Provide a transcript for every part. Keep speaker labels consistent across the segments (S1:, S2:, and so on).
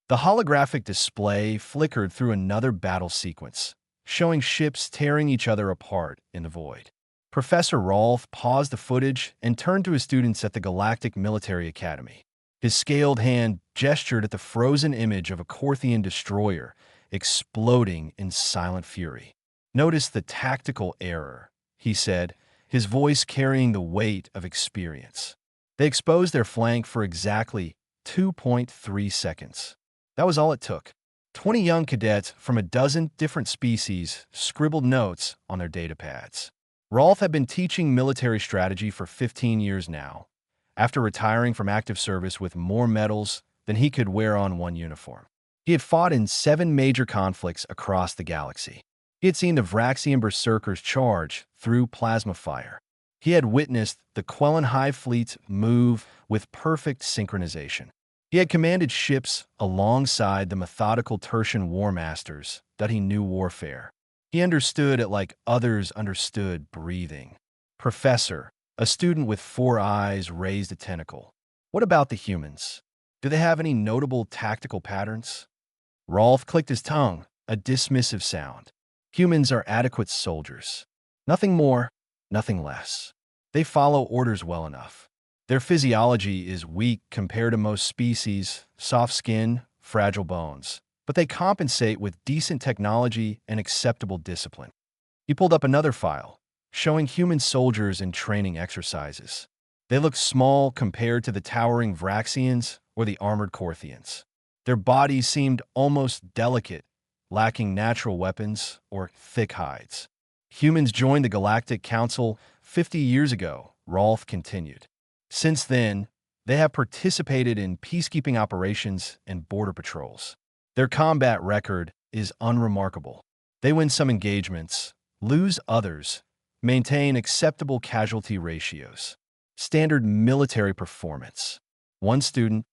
S1: The holographic display flickered through another battle sequence, showing ships tearing each other apart in the void. Professor Rolf paused the footage and turned to his students at the Galactic Military Academy. His scaled hand gestured at the frozen image of a Corthian destroyer exploding in silent fury. "Notice the tactical error," he said, his voice carrying the weight of experience. They exposed their flank for exactly 2.3 seconds. That was all it took. 20 young cadets from a dozen different species scribbled notes on their datapads. Rolf had been teaching military strategy for 15 years now, after retiring from active service with more medals than he could wear on one uniform. He had fought in 7 major conflicts across the galaxy. He had seen the Vraxian berserkers charge through plasma fire. He had witnessed the Quellan hive fleets move with perfect synchronization. He had commanded ships alongside the methodical Tertian war masters that he knew warfare. He understood it like others understood breathing. "Professor," a student with 4 eyes raised a tentacle. "What about the humans? Do they have any notable tactical patterns?" Rolf clicked his tongue, a dismissive sound. "Humans are adequate soldiers. Nothing more, nothing less. They follow orders well enough. Their physiology is weak compared to most species, soft skin, fragile bones, but they compensate with decent technology and acceptable discipline." He pulled up another file, showing human soldiers in training exercises. They looked small compared to the towering Vraxians or the armored Corthians. Their bodies seemed almost delicate, lacking natural weapons or thick hides. "Humans joined the Galactic Council 50 years ago," Rolf continued. "Since then, they have participated in peacekeeping operations and border patrols. Their combat record is unremarkable. They win some engagements, lose others, maintain acceptable casualty ratios. Standard military performance." One student,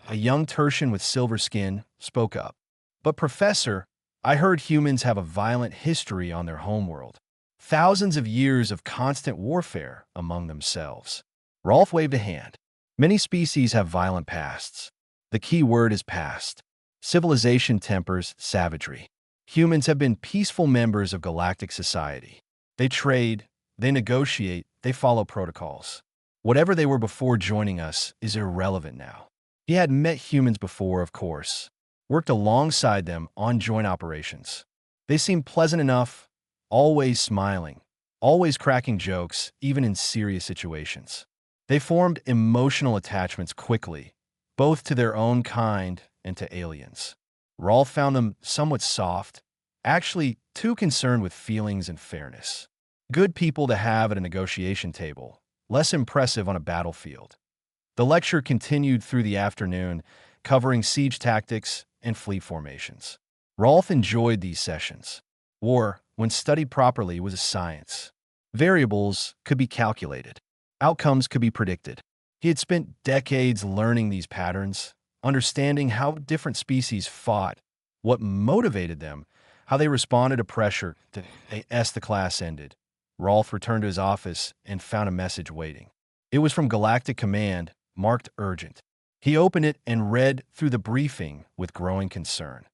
S1: a young Tertian with silver skin, spoke up. "But Professor, I heard humans have a violent history on their homeworld. Thousands of years of constant warfare among themselves." Rolf waved a hand. "Many species have violent pasts. The key word is past. Civilization tempers savagery. Humans have been peaceful members of galactic society. They trade, they negotiate, they follow protocols. Whatever they were before joining us is irrelevant now." He had met humans before, of course, worked alongside them on joint operations. They seemed pleasant enough, always smiling, always cracking jokes, even in serious situations. They formed emotional attachments quickly, both to their own kind and to aliens. Rolf found them somewhat soft, actually too concerned with feelings and fairness. Good people to have at a negotiation table, less impressive on a battlefield. The lecture continued through the afternoon, covering siege tactics and fleet formations. Rolf enjoyed these sessions. War, when studied properly, was a science. Variables could be calculated. Outcomes could be predicted. He had spent decades learning these patterns, understanding how different species fought, what motivated them, how they responded to pressure as the class ended. Rolf returned to his office and found a message waiting. It was from Galactic Command, marked urgent. He opened it and read through the briefing with growing concern.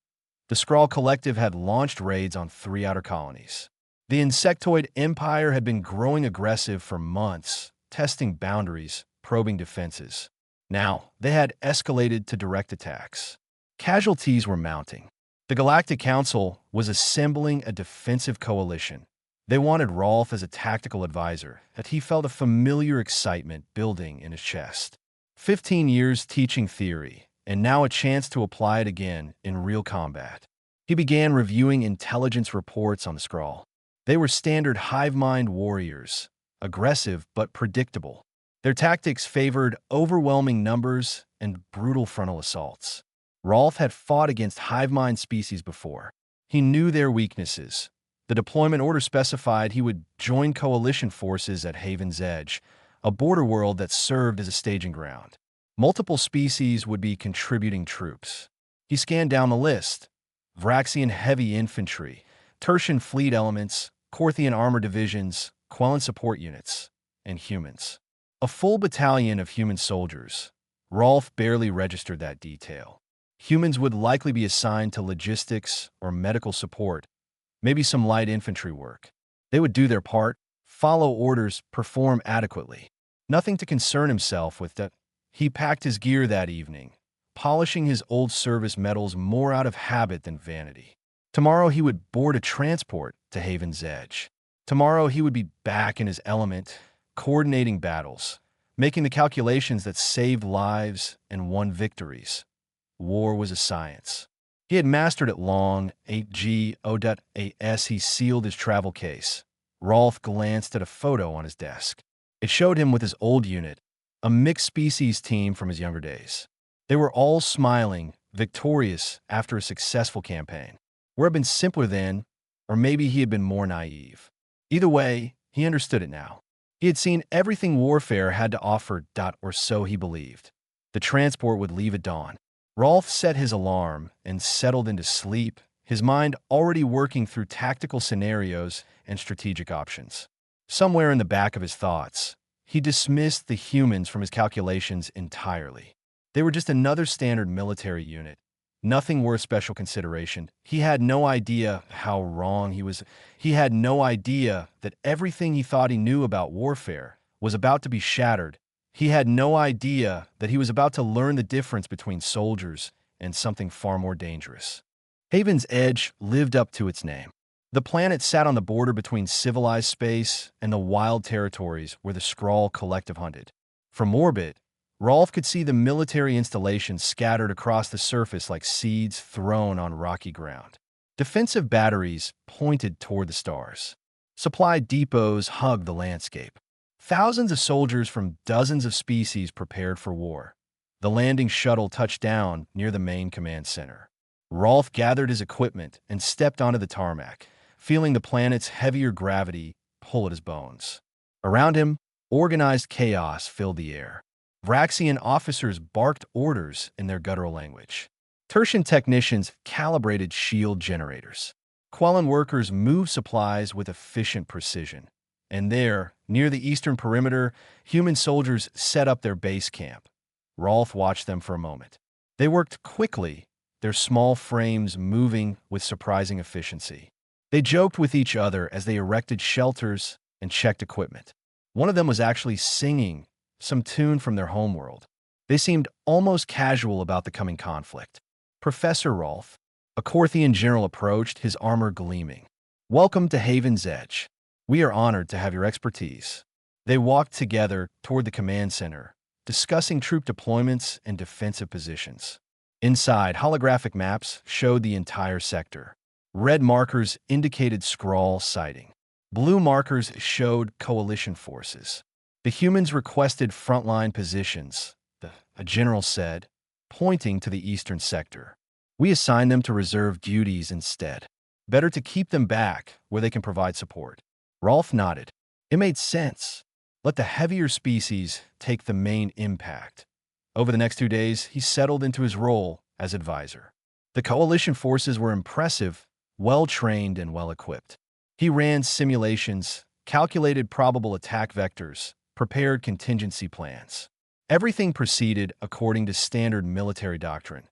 S1: The Skrull Collective had launched raids on 3 outer colonies. The Insectoid Empire had been growing aggressive for months, testing boundaries, probing defenses. Now, they had escalated to direct attacks. Casualties were mounting. The Galactic Council was assembling a defensive coalition. They wanted Rolf as a tactical advisor, that he felt a familiar excitement building in his chest. 15 years teaching theory, and now a chance to apply it again in real combat. He began reviewing intelligence reports on the Skrull. They were standard hive mind warriors, aggressive but predictable. Their tactics favored overwhelming numbers and brutal frontal assaults. Rolf had fought against hive mind species before. He knew their weaknesses. The deployment order specified he would join coalition forces at Haven's Edge, a border world that served as a staging ground. Multiple species would be contributing troops. He scanned down the list: Vraxian heavy infantry, Tertian fleet elements, Corthian armor divisions, Quellan support units, and humans. A full battalion of human soldiers. Rolf barely registered that detail. Humans would likely be assigned to logistics or medical support, maybe some light infantry work. They would do their part, follow orders, perform adequately. Nothing to concern himself with that. He packed his gear that evening, polishing his old service medals more out of habit than vanity. Tomorrow he would board a transport to Haven's Edge. Tomorrow he would be back in his element, coordinating battles, making the calculations that saved lives and won victories. War was a science. He had mastered it long. 8G.O.AS. He sealed his travel case. Rolf glanced at a photo on his desk. It showed him with his old unit, a mixed-species team from his younger days. They were all smiling, victorious after a successful campaign. War had been simpler then, or maybe he had been more naive. Either way, he understood it now. He had seen everything warfare had to offer, or so he believed. The transport would leave at dawn. Rolf set his alarm and settled into sleep, his mind already working through tactical scenarios and strategic options. Somewhere in the back of his thoughts, he dismissed the humans from his calculations entirely. They were just another standard military unit, nothing worth special consideration. He had no idea how wrong he was. He had no idea that everything he thought he knew about warfare was about to be shattered. He had no idea that he was about to learn the difference between soldiers and something far more dangerous. Haven's Edge lived up to its name. The planet sat on the border between civilized space and the wild territories where the Skrull collective hunted. From orbit, Rolf could see the military installations scattered across the surface like seeds thrown on rocky ground. Defensive batteries pointed toward the stars. Supply depots hugged the landscape. Thousands of soldiers from dozens of species prepared for war. The landing shuttle touched down near the main command center. Rolf gathered his equipment and stepped onto the tarmac, feeling the planet's heavier gravity pull at his bones. Around him, organized chaos filled the air. Vraxian officers barked orders in their guttural language. Tertian technicians calibrated shield generators. Quellan workers moved supplies with efficient precision. And there, near the eastern perimeter, human soldiers set up their base camp. Rolf watched them for a moment. They worked quickly, their small frames moving with surprising efficiency. They joked with each other as they erected shelters and checked equipment. One of them was actually singing some tune from their homeworld. They seemed almost casual about the coming conflict. Professor Rolf, a Korthian general, approached, his armor gleaming. "Welcome to Haven's Edge. We are honored to have your expertise." They walked together toward the command center, discussing troop deployments and defensive positions. Inside, holographic maps showed the entire sector. Red markers indicated Skrull sighting. Blue markers showed coalition forces. The humans requested frontline positions, a general said, pointing to the eastern sector. "We assign them to reserve duties instead. Better to keep them back where they can provide support." Rolf nodded. It made sense. Let the heavier species take the main impact. Over the next 2 days, he settled into his role as advisor. The coalition forces were impressive, well-trained and well-equipped. He ran simulations, calculated probable attack vectors, prepared contingency plans. Everything proceeded according to standard military doctrine.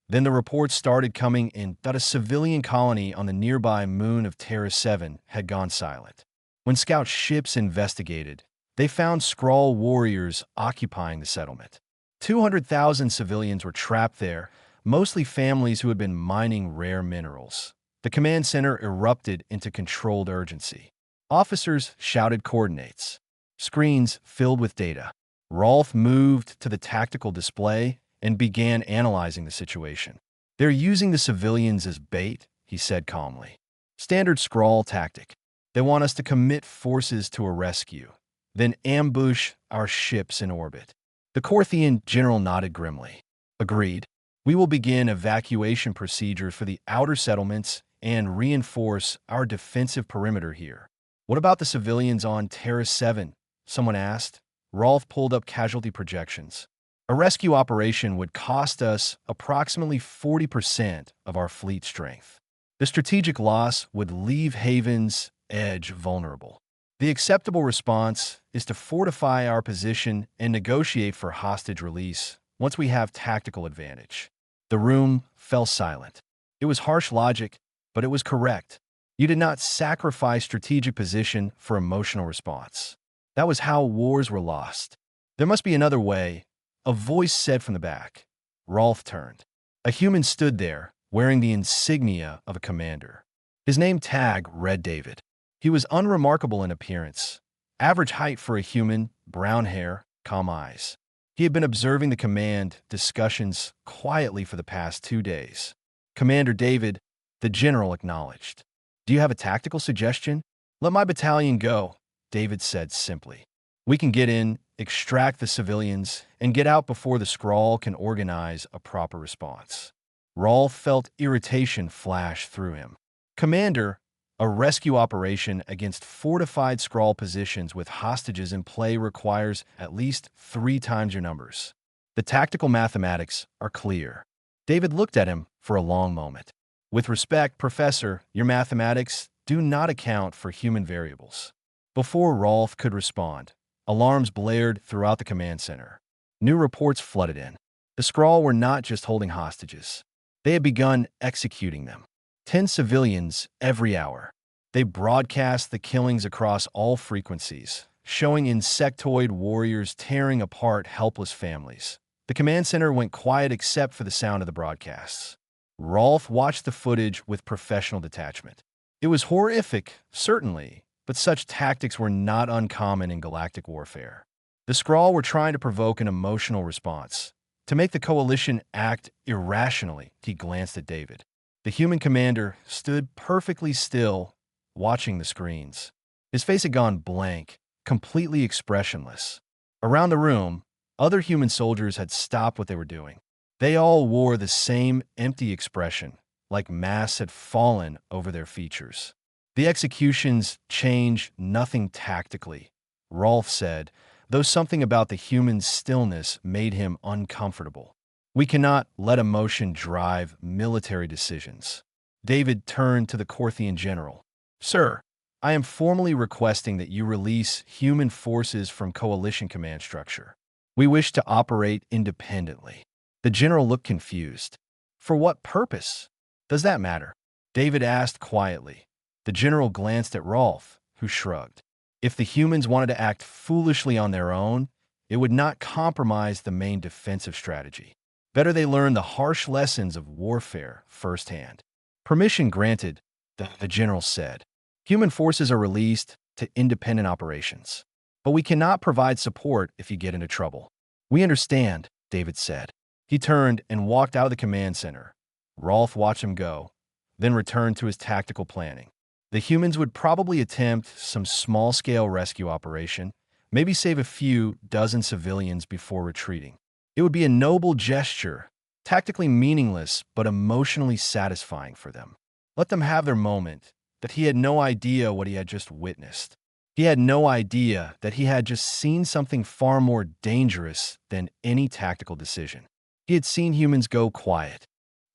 S1: Then the reports started coming in that a civilian colony on the nearby moon of Terra 7 had gone silent. When scout ships investigated, they found Skrull warriors occupying the settlement. 200,000 civilians were trapped there, mostly families who had been mining rare minerals. The command center erupted into controlled urgency. Officers shouted coordinates. Screens filled with data. Rolf moved to the tactical display and began analyzing the situation. "They're using the civilians as bait," he said calmly. "Standard Skrull tactic. They want us to commit forces to a rescue, then ambush our ships in orbit." The Korthian general nodded grimly. "Agreed. We will begin evacuation procedures for the outer settlements and reinforce our defensive perimeter here." "What about the civilians on Terra 7? Someone asked. Rolf pulled up casualty projections. "A rescue operation would cost us approximately 40% of our fleet strength. The strategic loss would leave Haven's Edge vulnerable. The acceptable response is to fortify our position and negotiate for hostage release once we have tactical advantage." The room fell silent. It was harsh logic, but it was correct. You did not sacrifice strategic position for emotional response. That was how wars were lost. There must be another way, a voice said from the back. Rolf turned. A human stood there, wearing the insignia of a commander. His name tag read David. He was unremarkable in appearance. Average height for a human, brown hair, calm eyes. He had been observing the command discussions quietly for the past 2 days. Commander David, the general acknowledged. Do you have a tactical suggestion? Let my battalion go, David said simply. We can get in, extract the civilians, and get out before the Skrull can organize a proper response. Rolf felt irritation flash through him. Commander, a rescue operation against fortified Skrull positions with hostages in play requires at least 3 times your numbers. The tactical mathematics are clear. David looked at him for a long moment. With respect, Professor, your mathematics do not account for human variables. Before Rolf could respond, alarms blared throughout the command center. New reports flooded in. The Skrull were not just holding hostages. They had begun executing them. 10 civilians every hour. They broadcast the killings across all frequencies, showing insectoid warriors tearing apart helpless families. The command center went quiet except for the sound of the broadcasts. Rolf watched the footage with professional detachment. It was horrific, certainly, but such tactics were not uncommon in galactic warfare. The Skrull were trying to provoke an emotional response, to make the coalition act irrationally. He glanced at David. The human commander stood perfectly still, watching the screens. His face had gone blank, completely expressionless. Around the room, other human soldiers had stopped what they were doing. They all wore the same empty expression, like masks had fallen over their features. The executions change nothing tactically, Rolf said, though something about the human stillness made him uncomfortable. We cannot let emotion drive military decisions. David turned to the Corthian general. Sir, I am formally requesting that you release human forces from coalition command structure. We wish to operate independently. The general looked confused. For what purpose? Does that matter? David asked quietly. The general glanced at Rolf, who shrugged. If the humans wanted to act foolishly on their own, it would not compromise the main defensive strategy. Better they learn the harsh lessons of warfare firsthand. Permission granted, the general said. Human forces are released to independent operations. But we cannot provide support if you get into trouble. We understand, David said. He turned and walked out of the command center. Rolf watched him go, then returned to his tactical planning. The humans would probably attempt some small-scale rescue operation, maybe save a few dozen civilians before retreating. It would be a noble gesture, tactically meaningless but emotionally satisfying for them. Let them have their moment, that he had no idea what he had just witnessed. He had no idea that he had just seen something far more dangerous than any tactical decision. He had seen humans go quiet.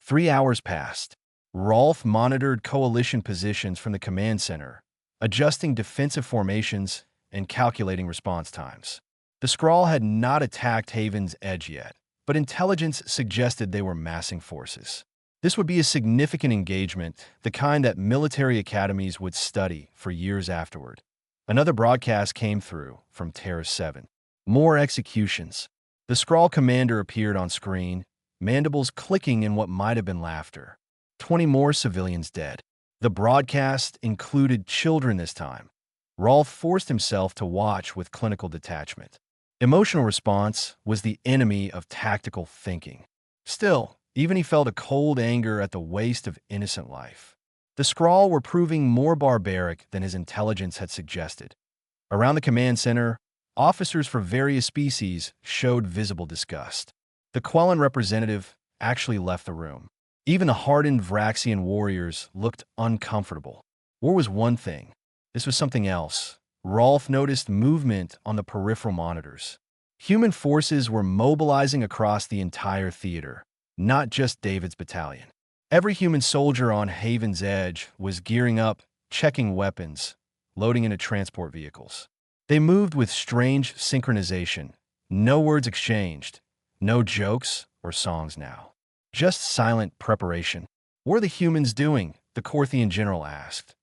S1: 3 hours passed. Rolf monitored coalition positions from the command center, adjusting defensive formations and calculating response times. The Skrull had not attacked Haven's Edge yet, but intelligence suggested they were massing forces. This would be a significant engagement, the kind that military academies would study for years afterward. Another broadcast came through from Terra 7. More executions. The Skrull commander appeared on screen, mandibles clicking in what might have been laughter. 20 more civilians dead. The broadcast included children this time. Rolf forced himself to watch with clinical detachment. Emotional response was the enemy of tactical thinking. Still, even he felt a cold anger at the waste of innocent life. The Skrull were proving more barbaric than his intelligence had suggested. Around the command center, officers for various species showed visible disgust. The Quellan representative actually left the room. Even the hardened Vraxian warriors looked uncomfortable. War was one thing. This was something else. Rolf noticed movement on the peripheral monitors. Human forces were mobilizing across the entire theater, not just David's battalion. Every human soldier on Haven's Edge was gearing up, checking weapons, loading into transport vehicles. They moved with strange synchronization. No words exchanged. No jokes or songs now. Just silent preparation. What are the humans doing? The Corthian general asked.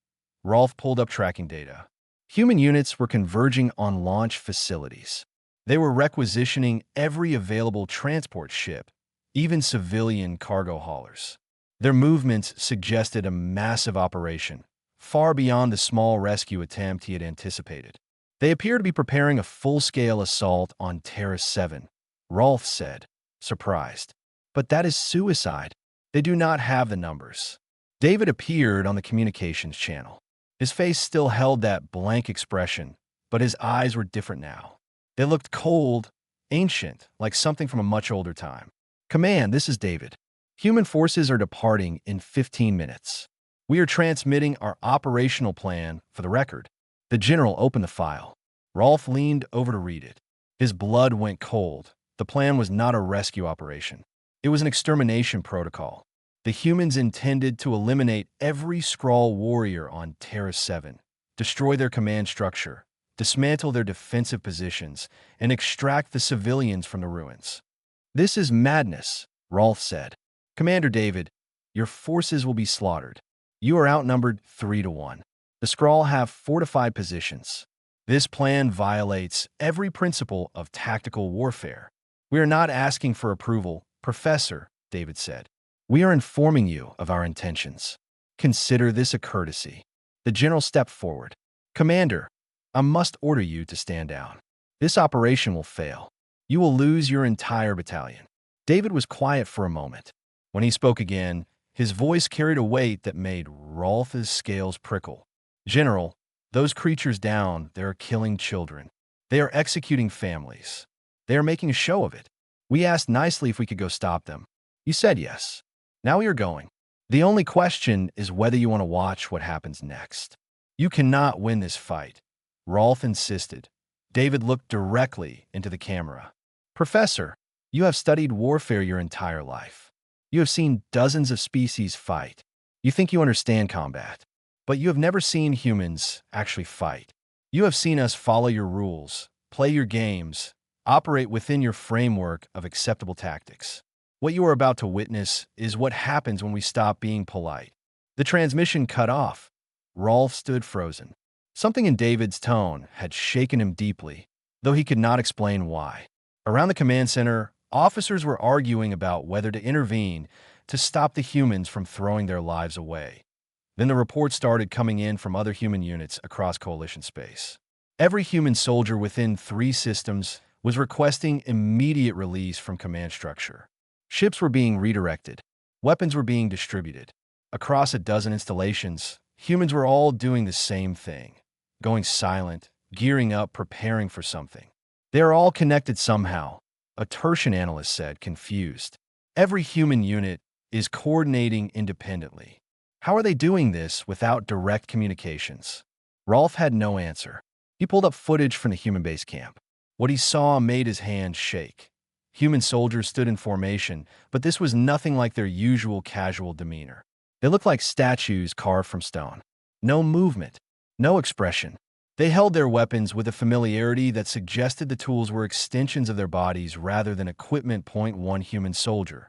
S1: Rolf pulled up tracking data. Human units were converging on launch facilities. They were requisitioning every available transport ship, even civilian cargo haulers. Their movements suggested a massive operation, far beyond the small rescue attempt he had anticipated. They appear to be preparing a full-scale assault on Terra 7, Rolf said, surprised. But that is suicide. They do not have the numbers. David appeared on the communications channel. His face still held that blank expression, but his eyes were different now. They looked cold, ancient, like something from a much older time. Command, this is David. Human forces are departing in 15 minutes. We are transmitting our operational plan for the record. The general opened the file. Rolf leaned over to read it. His blood went cold. The plan was not a rescue operation. It was an extermination protocol. The humans intended to eliminate every Skrull warrior on Terra 7, destroy their command structure, dismantle their defensive positions, and extract the civilians from the ruins. This is madness, Rolf said. Commander David, your forces will be slaughtered. You are outnumbered 3-1. The Skrull have fortified positions. This plan violates every principle of tactical warfare. We are not asking for approval, Professor, David said. We are informing you of our intentions. Consider this a courtesy. The general stepped forward. Commander, I must order you to stand down. This operation will fail. You will lose your entire battalion. David was quiet for a moment. When he spoke again, his voice carried a weight that made Rolf's scales prickle. General, those creatures down, they are killing children. They are executing families. They are making a show of it. We asked nicely if we could go stop them. You said yes. Now we are going. The only question is whether you want to watch what happens next. You cannot win this fight, Rolf insisted. David looked directly into the camera. Professor, you have studied warfare your entire life. You have seen dozens of species fight. You think you understand combat, but you have never seen humans actually fight. You have seen us follow your rules, play your games, operate within your framework of acceptable tactics. What you are about to witness is what happens when we stop being polite. The transmission cut off. Rolf stood frozen. Something in David's tone had shaken him deeply, though he could not explain why. Around the command center, officers were arguing about whether to intervene to stop the humans from throwing their lives away. Then the reports started coming in from other human units across Coalition space. Every human soldier within 3 systems was requesting immediate release from command structure. Ships were being redirected. Weapons were being distributed. Across a dozen installations, humans were all doing the same thing, going silent, gearing up, preparing for something. They are all connected somehow, a Tertian analyst said, confused. Every human unit is coordinating independently. How are they doing this without direct communications? Rolf had no answer. He pulled up footage from the human base camp. What he saw made his hands shake. Human soldiers stood in formation, but this was nothing like their usual casual demeanor. They looked like statues carved from stone. No movement, no expression. They held their weapons with a familiarity that suggested the tools were extensions of their bodies rather than equipment. One human soldier,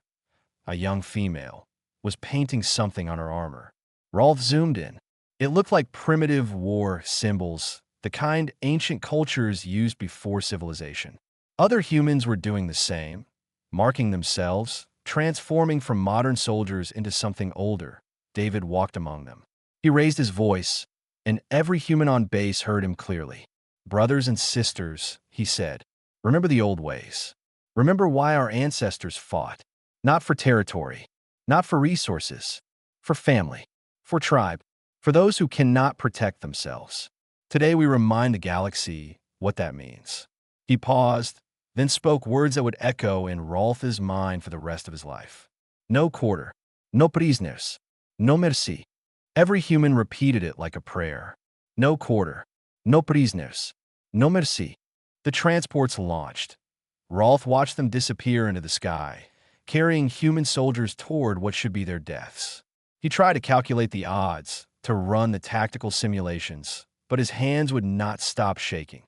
S1: a young female, was painting something on her armor. Rolf zoomed in. It looked like primitive war symbols, the kind ancient cultures used before civilization. Other humans were doing the same, marking themselves, transforming from modern soldiers into something older. David walked among them. He raised his voice, and every human on base heard him clearly. Brothers and sisters, he said, remember the old ways. Remember why our ancestors fought. Not for territory, not for resources, for family, for tribe, for those who cannot protect themselves. Today we remind the galaxy what that means. He paused, then spoke words that would echo in Rolf's mind for the rest of his life. No quarter, no prisoners, no merci. Every human repeated it like a prayer. No quarter, no prisoners, no merci. The transports launched. Rolf watched them disappear into the sky, carrying human soldiers toward what should be their deaths. He tried to calculate the odds, to run the tactical simulations, but his hands would not stop shaking.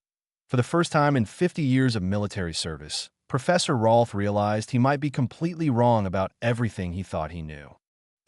S1: For the first time in 50 years of military service, Professor Rolf realized he might be completely wrong about everything he thought he knew.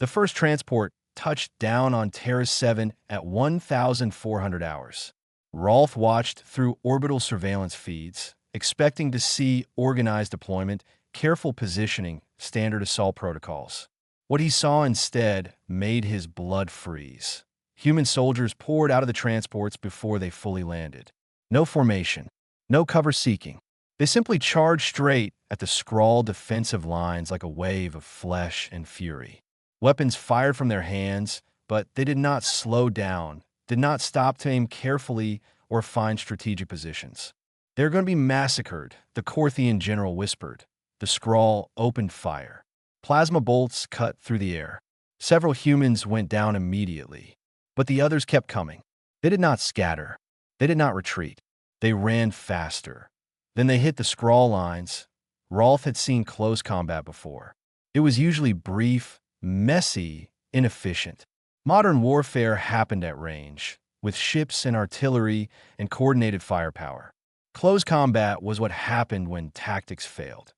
S1: The first transport touched down on Terra 7 at 1,400 hours. Rolf watched through orbital surveillance feeds, expecting to see organized deployment, careful positioning, standard assault protocols. What he saw instead made his blood freeze. Human soldiers poured out of the transports before they fully landed. No formation, no cover seeking. They simply charged straight at the Skrull defensive lines like a wave of flesh and fury. Weapons fired from their hands, but they did not slow down, did not stop to aim carefully or find strategic positions. "They're going to be massacred," the Korthian general whispered. The Skrull opened fire. Plasma bolts cut through the air. Several humans went down immediately, but the others kept coming. They did not scatter. They did not retreat. They ran faster. Then they hit the Skrull lines. Rolf had seen close combat before. It was usually brief, messy, inefficient. Modern warfare happened at range, with ships and artillery and coordinated firepower. Close combat was what happened when tactics failed.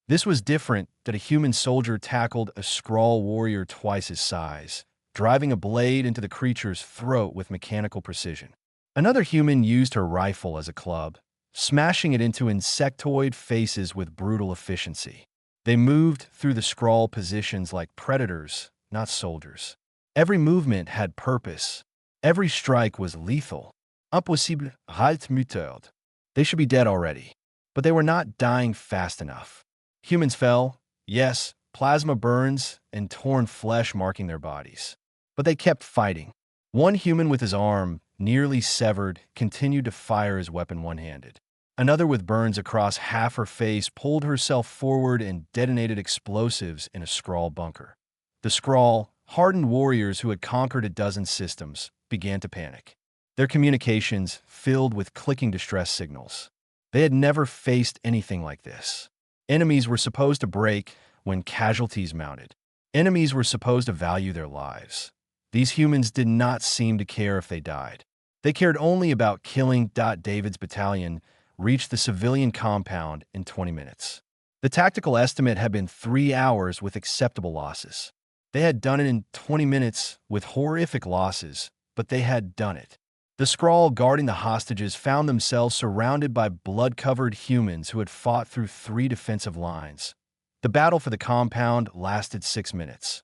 S1: This was different that a human soldier tackled a Skrull warrior twice his size, driving a blade into the creature's throat with mechanical precision. Another human used her rifle as a club, smashing it into insectoid faces with brutal efficiency. They moved through the Skrull positions like predators, not soldiers. Every movement had purpose. Every strike was lethal. Impossible, halt mutered. They should be dead already, but they were not dying fast enough. Humans fell, yes, plasma burns and torn flesh marking their bodies. But they kept fighting. One human with his arm, nearly severed, continued to fire his weapon one-handed. Another with burns across half her face pulled herself forward and detonated explosives in a Skrull bunker. The Skrull, hardened warriors who had conquered a dozen systems, began to panic. Their communications filled with clicking distress signals. They had never faced anything like this. Enemies were supposed to break when casualties mounted. Enemies were supposed to value their lives. These humans did not seem to care if they died. They cared only about killing. David's battalion reached the civilian compound in 20 minutes. The tactical estimate had been 3 hours with acceptable losses. They had done it in 20 minutes with horrific losses, but they had done it. The Skrull guarding the hostages found themselves surrounded by blood-covered humans who had fought through 3 defensive lines. The battle for the compound lasted 6 minutes.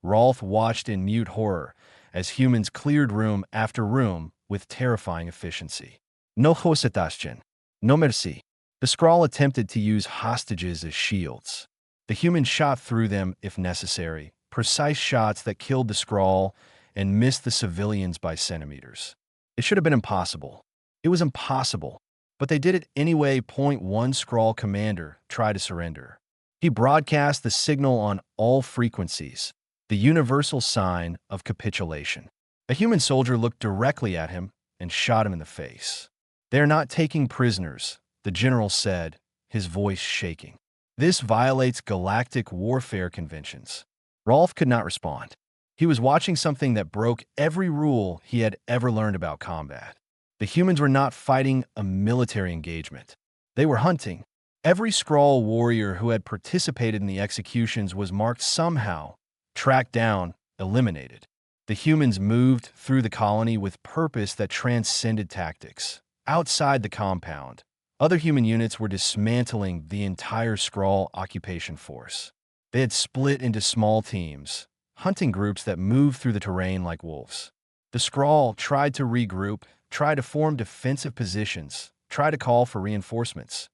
S1: Rolf watched in mute horror as humans cleared room after room with terrifying efficiency. No hositashchen. No merci. The Skrull attempted to use hostages as shields. The humans shot through them if necessary, precise shots that killed the Skrull and missed the civilians by centimeters. It should have been impossible. It was impossible, but they did it anyway. One Skrull commander tried to surrender. He broadcast the signal on all frequencies, the universal sign of capitulation. A human soldier looked directly at him and shot him in the face. "They are not taking prisoners," the general said, his voice shaking. "This violates galactic warfare conventions." Rolf could not respond. He was watching something that broke every rule he had ever learned about combat. The humans were not fighting a military engagement. They were hunting. Every Skrull warrior who had participated in the executions was marked somehow, tracked down, eliminated. The humans moved through the colony with purpose that transcended tactics. Outside the compound, other human units were dismantling the entire Skrull occupation force. They had split into small teams, hunting groups that moved through the terrain like wolves. The Skrull tried to regroup, tried to form defensive positions, tried to call for reinforcements.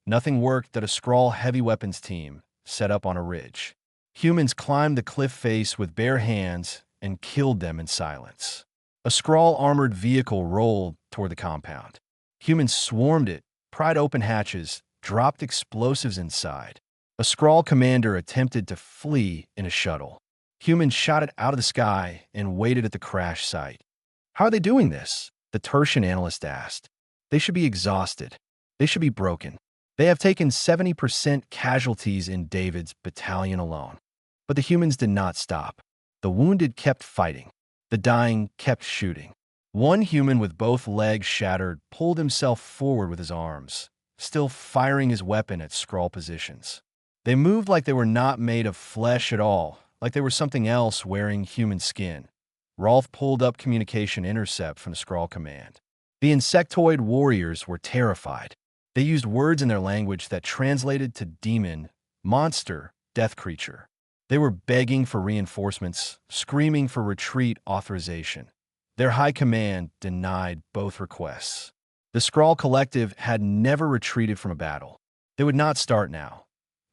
S1: Nothing worked that a Skrull heavy weapons team set up on a ridge. Humans climbed the cliff face with bare hands and killed them in silence. A Skrull armored vehicle rolled toward the compound. Humans swarmed it, pried open hatches, dropped explosives inside. A Skrull commander attempted to flee in a shuttle. Humans shot it out of the sky and waited at the crash site. "How are they doing this?" the Tertian analyst asked. "They should be exhausted. They should be broken. They have taken 70% casualties in David's battalion alone." But the humans did not stop. The wounded kept fighting. The dying kept shooting. One human with both legs shattered pulled himself forward with his arms, still firing his weapon at Skrull positions. They moved like they were not made of flesh at all, like they were something else wearing human skin. Rolf pulled up communication intercept from the Skrull command. The insectoid warriors were terrified. They used words in their language that translated to demon, monster, death creature. They were begging for reinforcements, screaming for retreat authorization. Their high command denied both requests. The Skrull Collective had never retreated from a battle. They would not start now.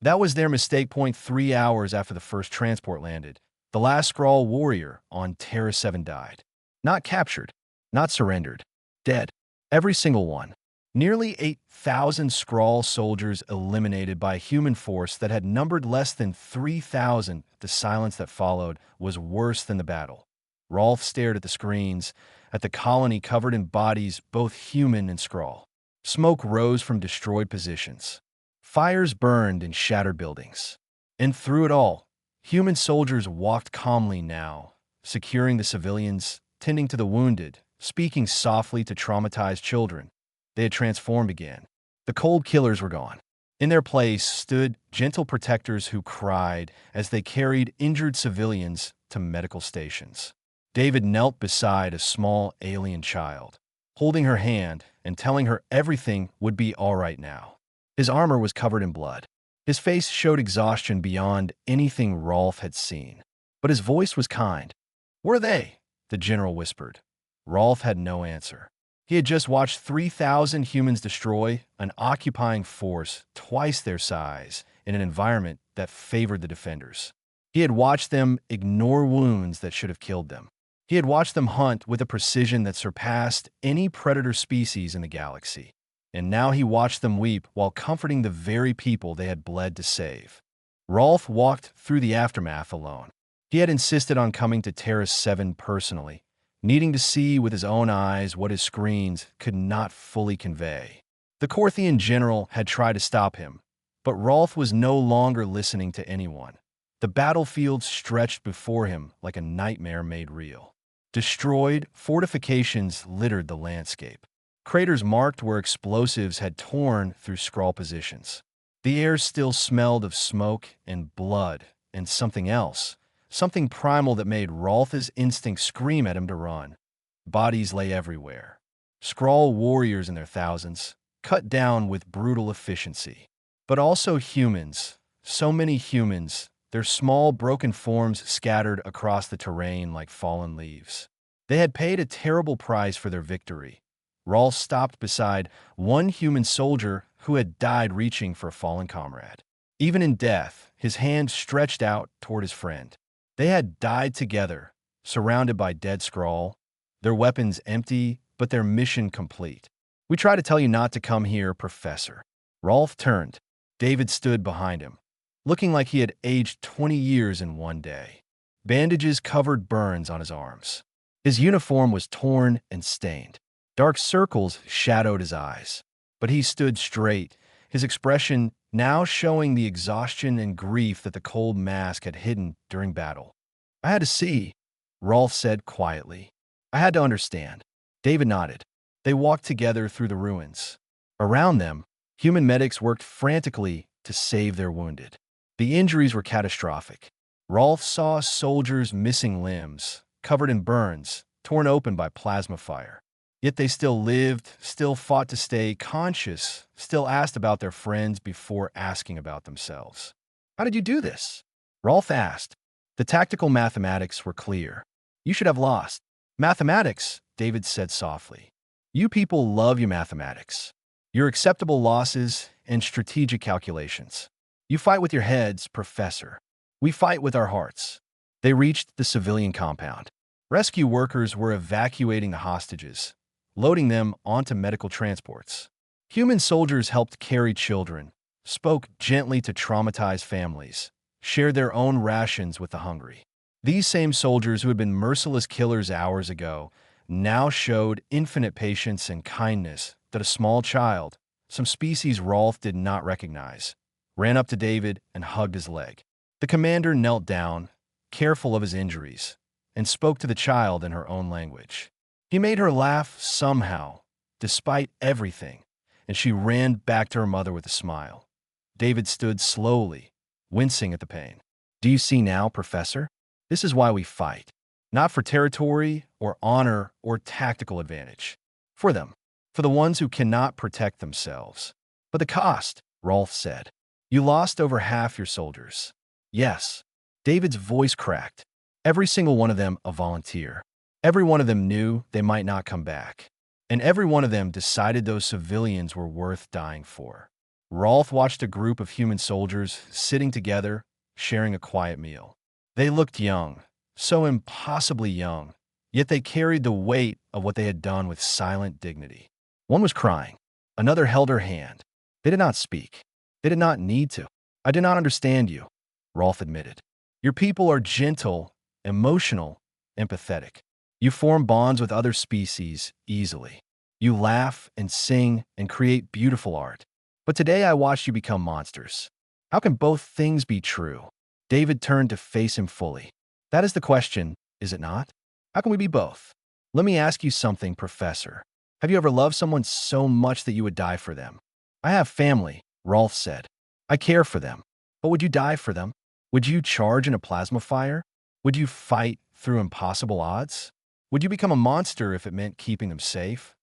S1: That was their mistake. 3 hours after the first transport landed, the last Skrull warrior on Terra 7 died. Not captured, not surrendered. Dead. Every single one. Nearly 8,000 Skrull soldiers eliminated by a human force that had numbered less than 3,000. The silence that followed was worse than the battle. Rolf stared at the screens, at the colony covered in bodies, both human and Skrull. Smoke rose from destroyed positions. Fires burned in shattered buildings. And through it all, human soldiers walked calmly now, securing the civilians, tending to the wounded, speaking softly to traumatized children. They had transformed again. The cold killers were gone. In their place stood gentle protectors who cried as they carried injured civilians to medical stations. David knelt beside a small alien child, holding her hand and telling her everything would be all right now. His armor was covered in blood. His face showed exhaustion beyond anything Rolf had seen. But his voice was kind. "Where are they?" the general whispered. Rolf had no answer. He had just watched 3,000 humans destroy an occupying force twice their size in an environment that favored the defenders. He had watched them ignore wounds that should have killed them. He had watched them hunt with a precision that surpassed any predator species in the galaxy. And now he watched them weep while comforting the very people they had bled to save. Rolf walked through the aftermath alone. He had insisted on coming to Terra 7 personally, needing to see with his own eyes what his screens could not fully convey. The Korthian general had tried to stop him, but Rolf was no longer listening to anyone. The battlefield stretched before him like a nightmare made real. Destroyed fortifications littered the landscape. Craters marked where explosives had torn through Skrull positions. The air still smelled of smoke and blood and something else, something primal that made Rolf's instinct scream at him to run. Bodies lay everywhere. Skrull warriors in their thousands, cut down with brutal efficiency. But also humans, so many humans, their small broken forms scattered across the terrain like fallen leaves. They had paid a terrible price for their victory. Rolf stopped beside one human soldier who had died reaching for a fallen comrade. Even in death, his hand stretched out toward his friend. They had died together, surrounded by dead Skrull, their weapons empty, but their mission complete. "We try to tell you not to come here, Professor." Rolf turned. David stood behind him, looking like he had aged 20 years in one day. Bandages covered burns on his arms. His uniform was torn and stained. Dark circles shadowed his eyes. But he stood straight, his expression now showing the exhaustion and grief that the cold mask had hidden during battle. "I had to see," Rolf said quietly. "I had to understand." David nodded. They walked together through the ruins. Around them, human medics worked frantically to save their wounded. The injuries were catastrophic. Rolf saw soldiers missing limbs, covered in burns, torn open by plasma fire. Yet they still lived, still fought to stay conscious, still asked about their friends before asking about themselves. "How did you do this?" Rolf asked. The tactical mathematics were clear. "You should have lost." "Mathematics," David said softly. "You people love your mathematics. Your acceptable losses and strategic calculations. You fight with your heads, Professor. We fight with our hearts." They reached the civilian compound. Rescue workers were evacuating the hostages, loading them onto medical transports. Human soldiers helped carry children, spoke gently to traumatized families, shared their own rations with the hungry. These same soldiers who had been merciless killers hours ago now showed infinite patience and kindness that a small child, some species Rolf did not recognize, ran up to David and hugged his leg. The commander knelt down, careful of his injuries, and spoke to the child in her own language. He made her laugh somehow, despite everything, and she ran back to her mother with a smile. David stood slowly, wincing at the pain. Do you see now, Professor? This is why we fight. Not for territory or honor or tactical advantage. For them. For the ones who cannot protect themselves. But the cost, Rolf said. You lost over half your soldiers. Yes. David's voice cracked. Every single one of them a volunteer. Every one of them knew they might not come back. And every one of them decided those civilians were worth dying for. Rolf watched a group of human soldiers sitting together, sharing a quiet meal. They looked young, so impossibly young, yet they carried the weight of what they had done with silent dignity. One was crying. Another held her hand. They did not speak. They did not need to. I did not understand you, Rolf admitted. Your people are gentle, emotional, empathetic. You form bonds with other species easily. You laugh and sing and create beautiful art. But today I watched you become monsters. How can both things be true? David turned to face him fully. That is the question, is it not? How can we be both? Let me ask you something, Professor. Have you ever loved someone so much that you would die for them? I have family, Rolf said. I care for them. But would you die for them? Would you charge in a plasma fire? Would you fight through impossible odds? Would you become a monster if it meant keeping them safe?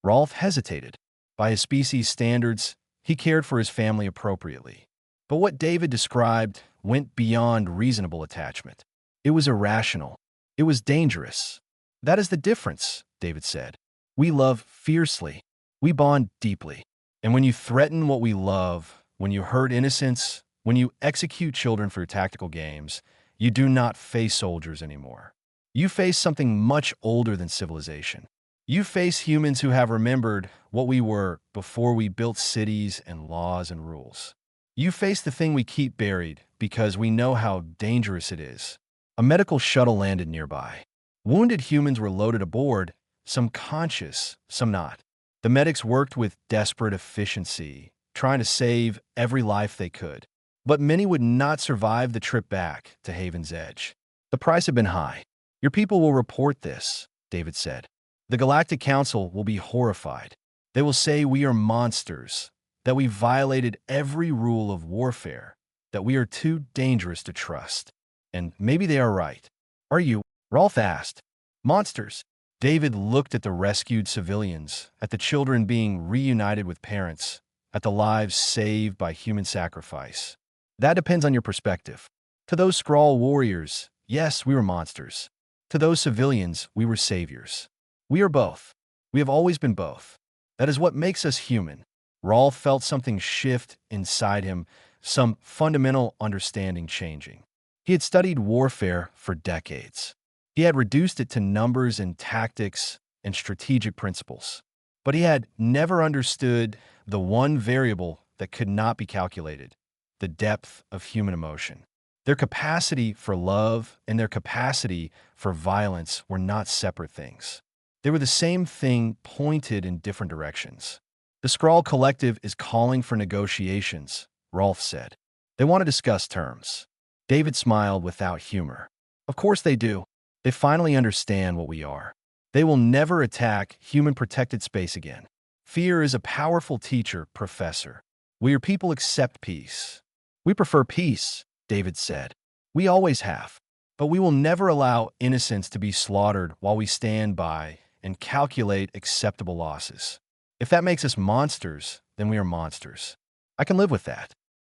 S1: Rolf hesitated. By his species' standards, he cared for his family appropriately. But what David described went beyond reasonable attachment. It was irrational. It was dangerous. That is the difference, David said. We love fiercely. We bond deeply. And when you threaten what we love, when you hurt innocents, when you execute children for your tactical games, you do not face soldiers anymore. You face something much older than civilization. You face humans who have remembered what we were before we built cities and laws and rules. You face the thing we keep buried because we know how dangerous it is. A medical shuttle landed nearby. Wounded humans were loaded aboard, some conscious, some not. The medics worked with desperate efficiency, trying to save every life they could. But many would not survive the trip back to Haven's Edge. The price had been high. Your people will report this, David said. The Galactic Council will be horrified. They will say we are monsters, that we violated every rule of warfare, that we are too dangerous to trust. And maybe they are right. Are you? Rolf asked. Monsters. David looked at the rescued civilians, at the children being reunited with parents, at the lives saved by human sacrifice. That depends on your perspective. To those Skrull warriors, yes, we were monsters. To those civilians, we were saviors. We are both. We have always been both. That is what makes us human. Rolf felt something shift inside him, some fundamental understanding changing. He had studied warfare for decades. He had reduced it to numbers and tactics and strategic principles. But he had never understood the one variable that could not be calculated, the depth of human emotion. Their capacity for love and their capacity for violence were not separate things. They were the same thing pointed in different directions. The Skrull Collective is calling for negotiations, Rolf said. They want to discuss terms. David smiled without humor. Of course they do. They finally understand what we are. They will never attack human-protected space again. Fear is a powerful teacher, Professor. We your people accept peace. We prefer peace, David said. We always have. But we will never allow innocents to be slaughtered while we stand by and calculate acceptable losses. If that makes us monsters, then we are monsters. I can live with that.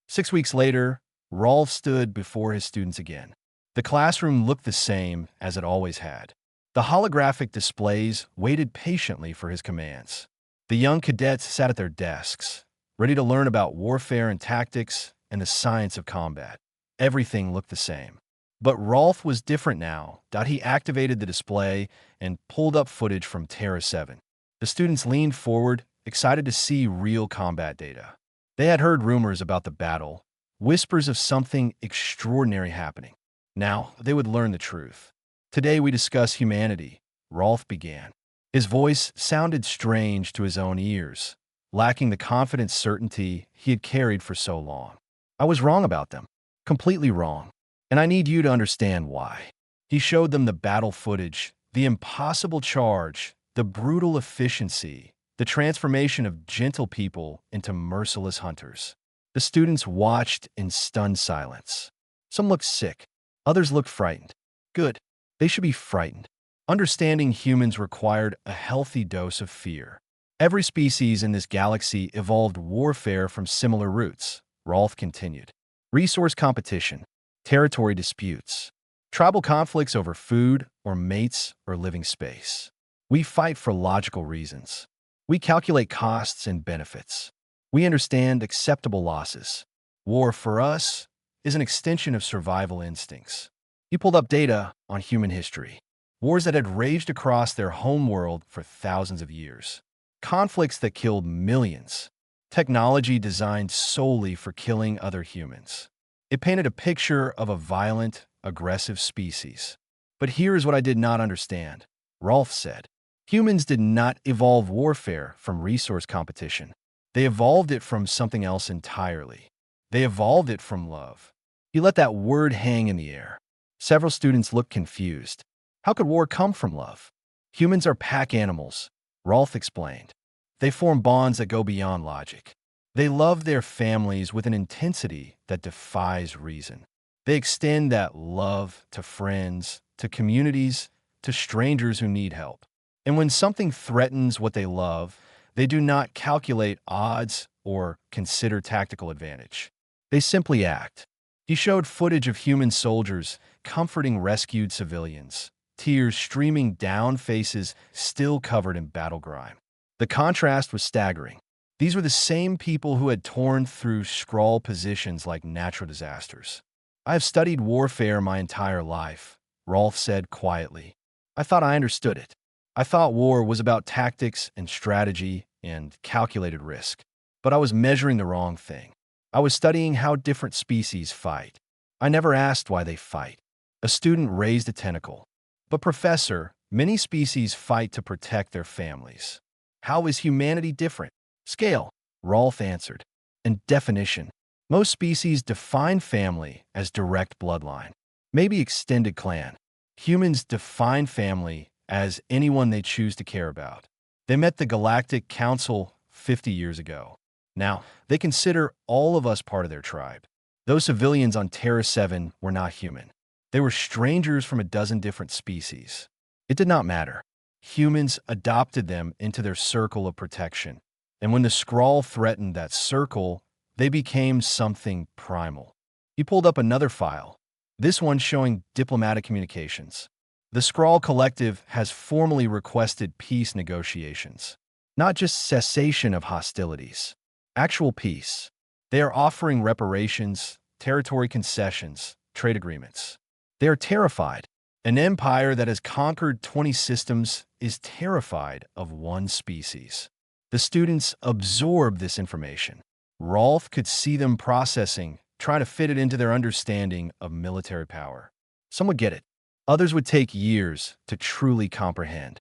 S1: 6 weeks later, Rolf stood before his students again. The classroom looked the same as it always had. The holographic displays waited patiently for his commands. The young cadets sat at their desks, ready to learn about warfare and tactics and the science of combat. Everything looked the same. But Rolf was different now. He activated the display and pulled up footage from Terra 7. The students leaned forward, excited to see real combat data. They had heard rumors about the battle, whispers of something extraordinary happening. Now, they would learn the truth. Today we discuss humanity, Rolf began. His voice sounded strange to his own ears, lacking the confident certainty he had carried for so long. I was wrong about them, completely wrong, and I need you to understand why. He showed them the battle footage, the impossible charge, the brutal efficiency, the transformation of gentle people into merciless hunters. The students watched in stunned silence. Some looked sick. Others looked frightened. Good. They should be frightened. Understanding humans required a healthy dose of fear. Every species in this galaxy evolved warfare from similar roots, Rolf continued. Resource competition, territory disputes, tribal conflicts over food or mates or living space. We fight for logical reasons. We calculate costs and benefits. We understand acceptable losses. War, for us, is an extension of survival instincts. He pulled up data on human history. Wars that had raged across their homeworld for thousands of years. Conflicts that killed millions. Technology designed solely for killing other humans. It painted a picture of a violent, aggressive species. But here's what I did not understand, Rolf said. Humans did not evolve warfare from resource competition. They evolved it from something else entirely. They evolved it from love. He let that word hang in the air. Several students looked confused. How could war come from love? Humans are pack animals, Rolf explained. They form bonds that go beyond logic. They love their families with an intensity that defies reason. They extend that love to friends, to communities, to strangers who need help. And when something threatens what they love, they do not calculate odds or consider tactical advantage. They simply act. He showed footage of human soldiers comforting rescued civilians, tears streaming down faces still covered in battle grime. The contrast was staggering. These were the same people who had torn through scrawl positions like natural disasters. I have studied warfare my entire life, Rolf said quietly. I thought I understood it. I thought war was about tactics and strategy and calculated risk. But I was measuring the wrong thing. I was studying how different species fight. I never asked why they fight. A student raised a tentacle. But professor, many species fight to protect their families. How is humanity different? Scale, Rolf answered. And definition. Most species define family as direct bloodline, maybe extended clan. Humans define family as anyone they choose to care about. They met the Galactic Council 50 years ago. Now, they consider all of us part of their tribe. Those civilians on Terra 7 were not human. They were strangers from a dozen different species. It did not matter. Humans adopted them into their circle of protection. And when the Skrull threatened that circle, they became something primal. He pulled up another file, this one showing diplomatic communications. The Skrull Collective has formally requested peace negotiations. Not just cessation of hostilities. Actual peace. They are offering reparations, territory concessions, trade agreements. They are terrified. An empire that has conquered 20 systems is terrified of one species. The students absorb this information. Rolf could see them processing, trying to fit it into their understanding of military power. Some would get it. Others would take years to truly comprehend.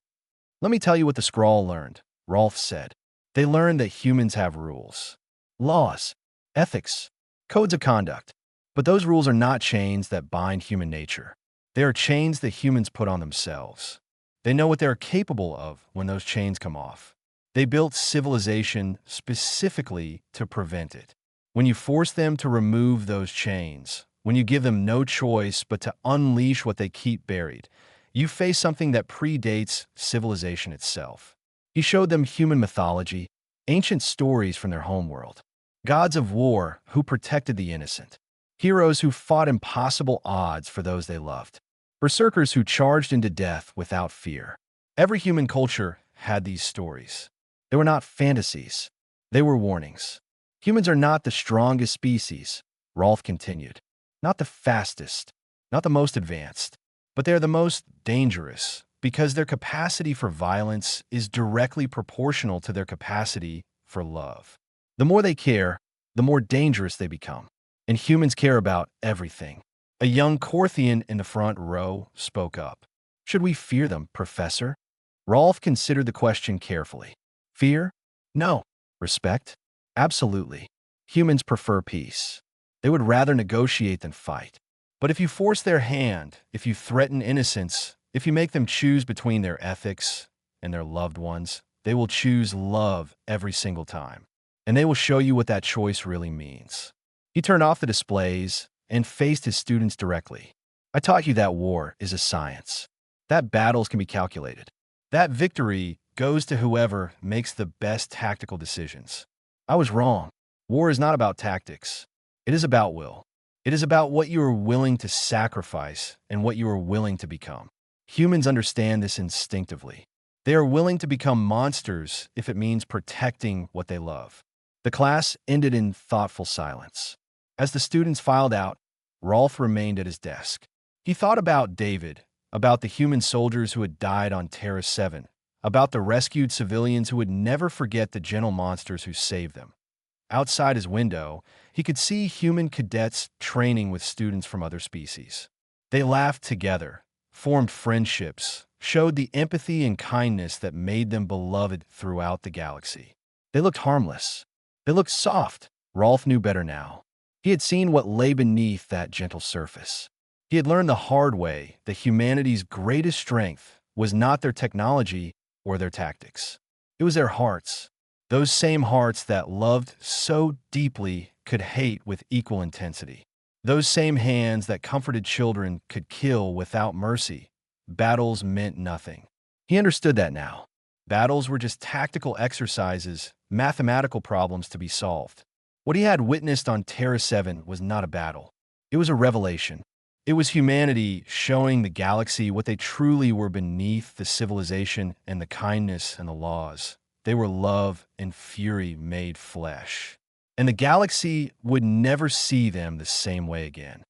S1: Let me tell you what the Skrull learned, Rolf said. They learned that humans have rules, laws, ethics, codes of conduct. But those rules are not chains that bind human nature. They are chains that humans put on themselves. They know what they are capable of when those chains come off. They built civilization specifically to prevent it. When you force them to remove those chains, when you give them no choice but to unleash what they keep buried, you face something that predates civilization itself. He showed them human mythology, ancient stories from their homeworld, gods of war who protected the innocent, heroes who fought impossible odds for those they loved, berserkers who charged into death without fear. Every human culture had these stories. They were not fantasies. They were warnings. Humans are not the strongest species, Rolf continued. Not the fastest, not the most advanced, but they are the most dangerous because their capacity for violence is directly proportional to their capacity for love. The more they care, the more dangerous they become. And humans care about everything. A young Korthian in the front row spoke up. Should we fear them, Professor? Rolf considered the question carefully. Fear? No. Respect? Absolutely. Humans prefer peace. They would rather negotiate than fight. But if you force their hand, if you threaten innocence, if you make them choose between their ethics and their loved ones, they will choose love every single time. And they will show you what that choice really means. He turned off the displays and faced his students directly. I taught you that war is a science, that battles can be calculated, that victory goes to whoever makes the best tactical decisions. I was wrong. War is not about tactics. It is about will. It is about what you are willing to sacrifice and what you are willing to become. Humans understand this instinctively. They are willing to become monsters if it means protecting what they love. The class ended in thoughtful silence. As the students filed out, Rolf remained at his desk. He thought about David, about the human soldiers who had died on Terra 7, about the rescued civilians who would never forget the gentle monsters who saved them. Outside his window, he could see human cadets training with students from other species. They laughed together, formed friendships, showed the empathy and kindness that made them beloved throughout the galaxy. They looked harmless. They looked soft. Rolf knew better now. He had seen what lay beneath that gentle surface. He had learned the hard way that humanity's greatest strength was not their technology or their tactics. It was their hearts. Those same hearts that loved so deeply could hate with equal intensity. Those same hands that comforted children could kill without mercy. Battles meant nothing. He understood that now. Battles were just tactical exercises, mathematical problems to be solved. What he had witnessed on Terra 7 was not a battle. It was a revelation. It was humanity showing the galaxy what they truly were beneath the civilization and the kindness and the laws. They were love and fury made flesh. And the galaxy would never see them the same way again.